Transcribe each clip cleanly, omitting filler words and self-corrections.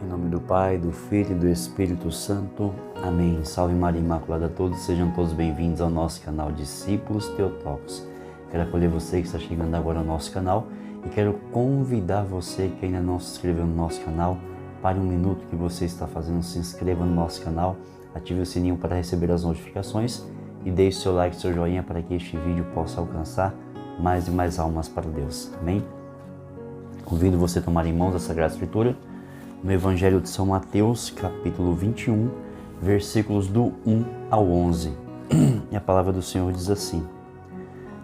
Em nome do Pai, do Filho e do Espírito Santo. Amém. Salve Maria Imaculada a todos, sejam todos bem-vindos ao nosso canal Discípulos Teotocos. Quero acolher você que está chegando agora ao nosso canal e quero convidar você que ainda não se inscreveu no nosso canal, pare um minuto que você está fazendo, se inscreva no nosso canal, ative o sininho para receber as notificações e deixe seu like, seu joinha para que este vídeo possa alcançar mais e mais almas para Deus. Amém? Convido você a tomar em mãos a Sagrada Escritura no Evangelho de São Mateus, capítulo 21, versículos do 1 ao 11. E a palavra do Senhor diz assim: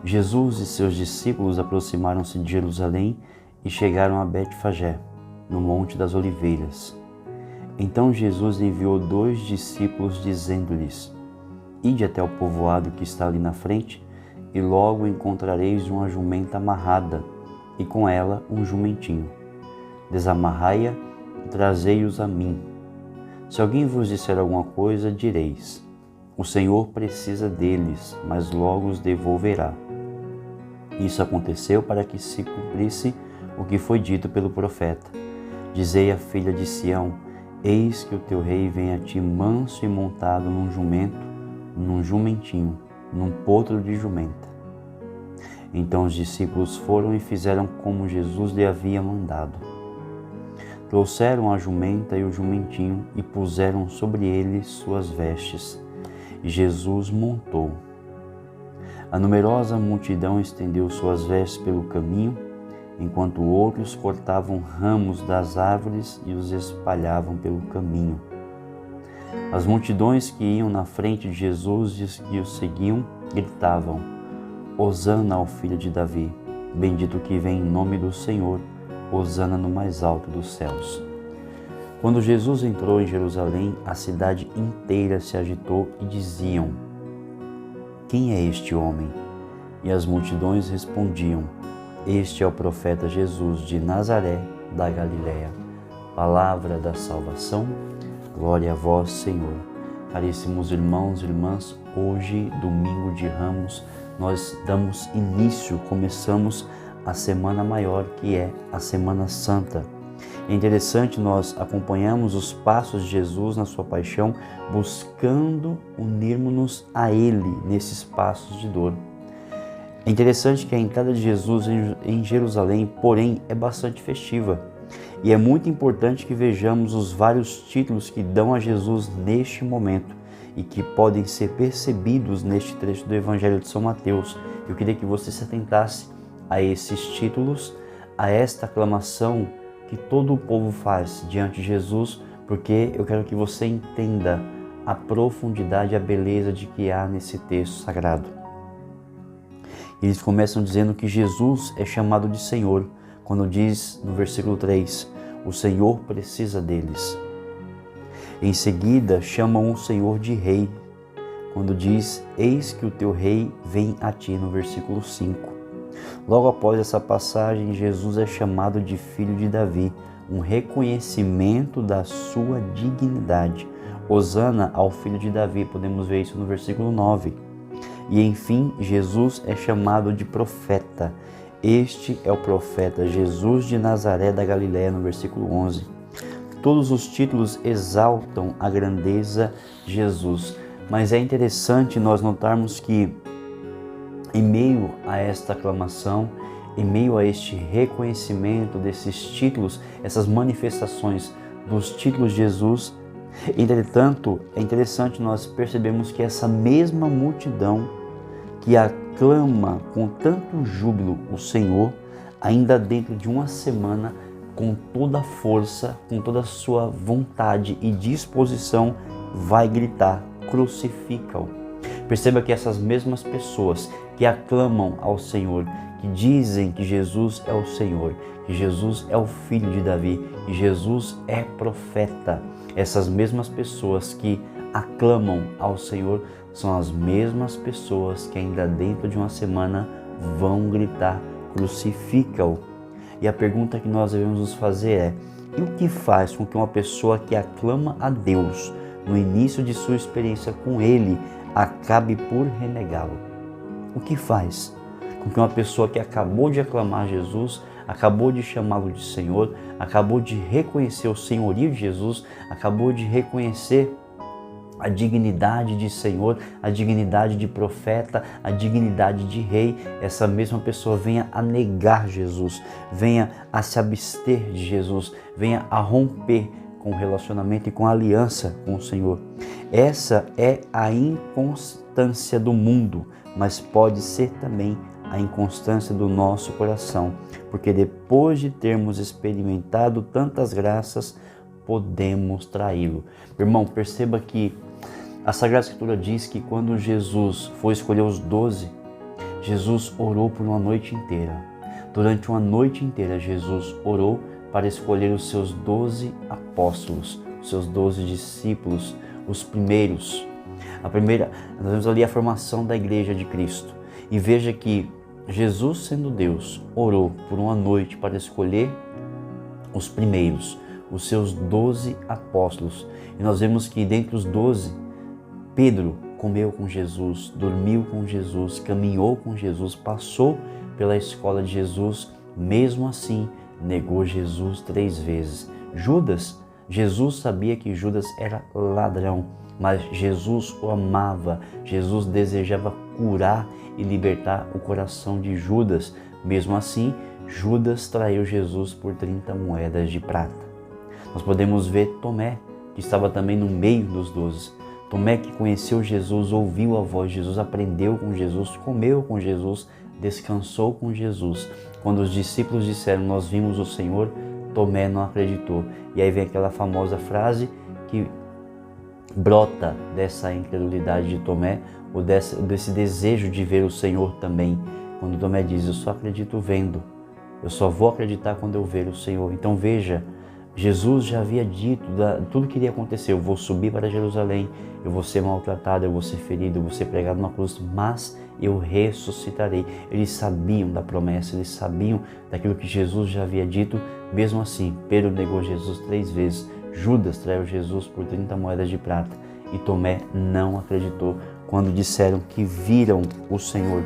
Jesus e seus discípulos aproximaram-se de Jerusalém e chegaram a Betfagé, no Monte das Oliveiras. Então Jesus enviou 2 discípulos, dizendo-lhes: Ide até o povoado que está ali na frente, e logo encontrareis uma jumenta amarrada, e com ela um jumentinho. Desamarrai-a e trazei-os a mim. Se alguém vos disser alguma coisa, direis: o Senhor precisa deles, mas logo os devolverá. Isso aconteceu para que se cumprisse o que foi dito pelo profeta: Dizei à filha de Sião: eis que o teu rei vem a ti manso e montado num jumento, num jumentinho, num potro de jumenta. Então os discípulos foram e fizeram como Jesus lhe havia mandado. Trouxeram a jumenta e o jumentinho e puseram sobre eles suas vestes, e Jesus montou. A numerosa multidão estendeu suas vestes pelo caminho, enquanto outros cortavam ramos das árvores e os espalhavam pelo caminho. As multidões que iam na frente de Jesus e o seguiam gritavam: Hosana ao filho de Davi, bendito que vem em nome do Senhor, Hosana no mais alto dos céus. Quando Jesus entrou em Jerusalém, a cidade inteira se agitou e diziam: Quem é este homem? E as multidões respondiam: Este é o profeta Jesus de Nazaré da Galileia. Palavra da salvação, glória a vós, Senhor. Caríssimos irmãos e irmãs, hoje, domingo de Ramos, nós damos início, começamos a Semana Maior, que é a Semana Santa. É interessante, nós acompanhamos os passos de Jesus na sua paixão, buscando unirmos-nos a Ele nesses passos de dor. É interessante que a entrada de Jesus em Jerusalém, porém, é bastante festiva. E é muito importante que vejamos os vários títulos que dão a Jesus neste momento e que podem ser percebidos neste trecho do Evangelho de São Mateus. Eu queria que você se atentasse a esses títulos, a esta aclamação que todo o povo faz diante de Jesus, porque eu quero que você entenda a profundidade e a beleza de que há nesse texto sagrado. Eles começam dizendo que Jesus é chamado de Senhor, quando diz no versículo 3, o Senhor precisa deles. Em seguida, chamam o Senhor de Rei, quando diz, eis que o teu Rei vem a ti, no versículo 5. Logo após essa passagem, Jesus é chamado de Filho de Davi, um reconhecimento da sua dignidade. Hosana ao Filho de Davi, podemos ver isso no versículo 9. E enfim, Jesus é chamado de profeta. Este é o profeta Jesus de Nazaré da Galileia, no versículo 11. Todos os títulos exaltam a grandeza de Jesus, mas é interessante nós notarmos que em meio a esta aclamação, em meio a este reconhecimento desses títulos, essas manifestações dos títulos de Jesus, entretanto, é interessante nós percebemos que essa mesma multidão que aclama com tanto júbilo o Senhor, ainda dentro de uma semana, com toda a força, com toda a sua vontade e disposição, vai gritar: crucifica-o. Perceba que essas mesmas pessoas que aclamam ao Senhor, que dizem que Jesus é o Senhor, que Jesus é o Filho de Davi, que Jesus é profeta, essas mesmas pessoas que aclamam ao Senhor são as mesmas pessoas que ainda dentro de uma semana vão gritar: crucifica-o. E a pergunta que nós devemos nos fazer é: e o que faz com que uma pessoa que aclama a Deus no início de sua experiência com Ele acabe por renegá-lo? O que faz com que uma pessoa que acabou de aclamar Jesus acabou de chamá-lo de Senhor, acabou de reconhecer o senhorio de Jesus, acabou de reconhecer a dignidade de Senhor, a dignidade de profeta, a dignidade de rei, essa mesma pessoa venha a negar Jesus, venha a se abster de Jesus, venha a romper com o relacionamento e com a aliança com o Senhor. Essa é a inconstância do mundo, mas pode ser também a inconstância do nosso coração, porque depois de termos experimentado tantas graças, podemos traí-lo. Irmão, perceba que a Sagrada Escritura diz que quando Jesus foi escolher os 12, Jesus orou por uma noite inteira. Durante uma noite inteira, Jesus orou para escolher os seus 12 apóstolos, os seus 12 discípulos, os primeiros. Nós vemos ali a formação da Igreja de Cristo. E veja que Jesus, sendo Deus, orou por uma noite para escolher os primeiros, os seus 12 apóstolos. E nós vemos que dentre os 12, Pedro comeu com Jesus, dormiu com Jesus, caminhou com Jesus, passou pela escola de Jesus, mesmo assim negou Jesus 3 vezes. Judas, Jesus sabia que Judas era ladrão, mas Jesus o amava, Jesus desejava curar e libertar o coração de Judas. Mesmo assim, Judas traiu Jesus por 30 moedas de prata. Nós podemos ver Tomé, que estava também no meio dos 12. Tomé, que conheceu Jesus, ouviu a voz de Jesus, aprendeu com Jesus, comeu com Jesus, descansou com Jesus. Quando os discípulos disseram, nós vimos o Senhor, Tomé não acreditou. E aí vem aquela famosa frase que brota dessa incredulidade de Tomé, ou desse desejo de ver o Senhor também. Quando Tomé diz, eu só acredito vendo, eu só vou acreditar quando eu ver o Senhor. Então veja, Jesus já havia dito tudo que iria acontecer. Eu vou subir para Jerusalém, eu vou ser maltratado, eu vou ser ferido, eu vou ser pregado na cruz, mas eu ressuscitarei. Eles sabiam da promessa, eles sabiam daquilo que Jesus já havia dito. Mesmo assim, Pedro negou Jesus 3 vezes, Judas traiu Jesus por 30 moedas de prata e Tomé não acreditou quando disseram que viram o Senhor.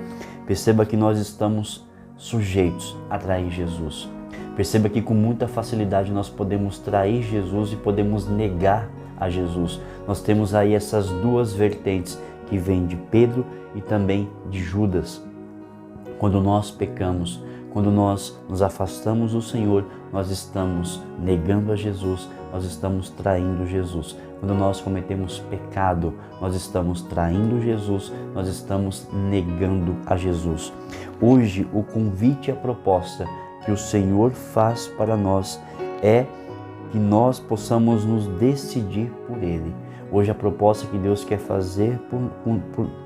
Perceba que nós estamos sujeitos a trair Jesus. Perceba que com muita facilidade nós podemos trair Jesus e podemos negar a Jesus. Nós temos aí essas duas vertentes que vêm de Pedro e também de Judas. Quando nós pecamos, quando nós nos afastamos do Senhor, nós estamos negando a Jesus, nós estamos traindo Jesus. Quando nós cometemos pecado, nós estamos traindo Jesus, nós estamos negando a Jesus. Hoje, o convite e a proposta que o Senhor faz para nós é que nós possamos nos decidir por Ele. Hoje a proposta que Deus quer fazer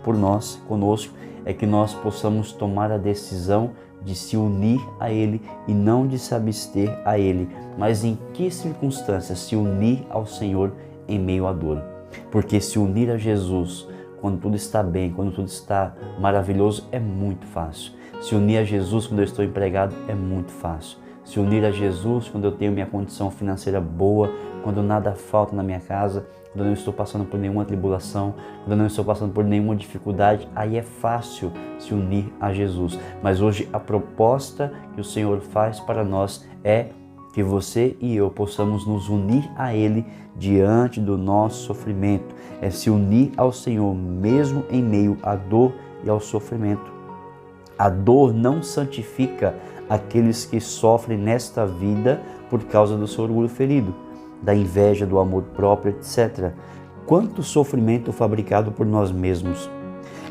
por nós, conosco, é que nós possamos tomar a decisão de se unir a Ele e não de se abster a Ele. Mas em que circunstâncias se unir ao Senhor em meio à dor? Porque se unir a Jesus quando tudo está bem, quando tudo está maravilhoso, é muito fácil. Se unir a Jesus quando eu estou empregado é muito fácil. Se unir a Jesus quando eu tenho minha condição financeira boa, quando nada falta na minha casa, quando eu não estou passando por nenhuma tribulação, quando eu não estou passando por nenhuma dificuldade, aí é fácil se unir a Jesus. Mas hoje a proposta que o Senhor faz para nós é que você e eu possamos nos unir a Ele diante do nosso sofrimento. É se unir ao Senhor mesmo em meio à dor e ao sofrimento. A dor não santifica aqueles que sofrem nesta vida por causa do seu orgulho ferido, da inveja, do amor próprio, etc. Quanto sofrimento fabricado por nós mesmos.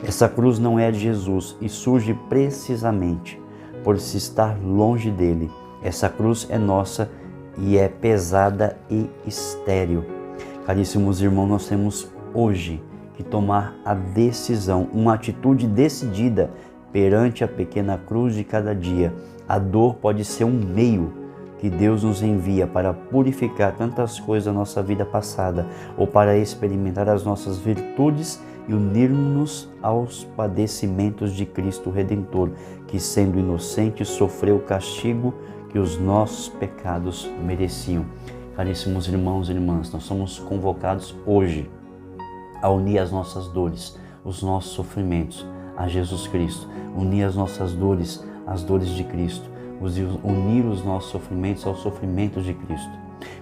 Essa cruz não é de Jesus e surge precisamente por se estar longe dele. Essa cruz é nossa e é pesada e estéril. Caríssimos irmãos, nós temos hoje que tomar a decisão, uma atitude decidida perante a pequena cruz de cada dia. A dor pode ser um meio que Deus nos envia para purificar tantas coisas da nossa vida passada ou para experimentar as nossas virtudes e unirmos-nos aos padecimentos de Cristo Redentor, que sendo inocente sofreu o castigo que os nossos pecados mereciam. Caríssimos irmãos e irmãs, nós somos convocados hoje a unir as nossas dores, os nossos sofrimentos a Jesus Cristo, unir as nossas dores às dores de Cristo, unir os nossos sofrimentos aos sofrimentos de Cristo.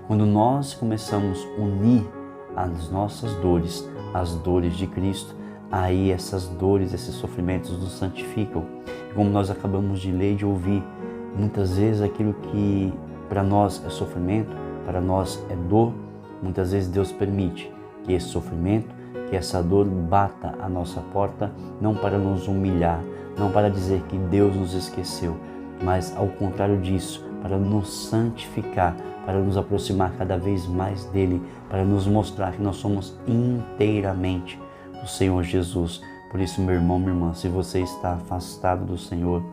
Quando nós começamos a unir as nossas dores às dores de Cristo, aí essas dores, esses sofrimentos nos santificam. E como nós acabamos de ler e de ouvir, muitas vezes aquilo que para nós é sofrimento, para nós é dor, muitas vezes Deus permite que esse sofrimento, que essa dor bata à nossa porta, não para nos humilhar, não para dizer que Deus nos esqueceu, mas ao contrário disso, para nos santificar, para nos aproximar cada vez mais dele, para nos mostrar que nós somos inteiramente do Senhor Jesus. Por isso, meu irmão, minha irmã, se você está afastado do Senhor,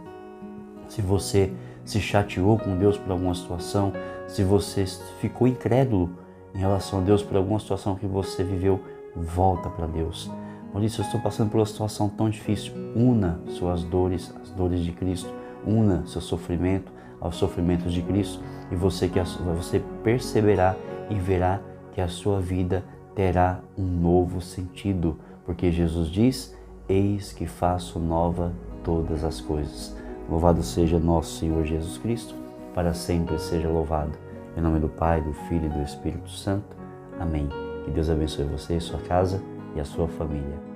se você se chateou com Deus por alguma situação, se você ficou incrédulo em relação a Deus por alguma situação que você viveu, volta para Deus. Por isso, eu estou passando por uma situação tão difícil. Una suas dores às dores de Cristo. Una seu sofrimento aos sofrimentos de Cristo e você perceberá e verá que a sua vida terá um novo sentido, porque Jesus diz: eis que faço nova todas as coisas. Louvado seja nosso Senhor Jesus Cristo, para sempre seja louvado. Em nome do Pai, do Filho e do Espírito Santo. Amém. Que Deus abençoe você, sua casa e a sua família.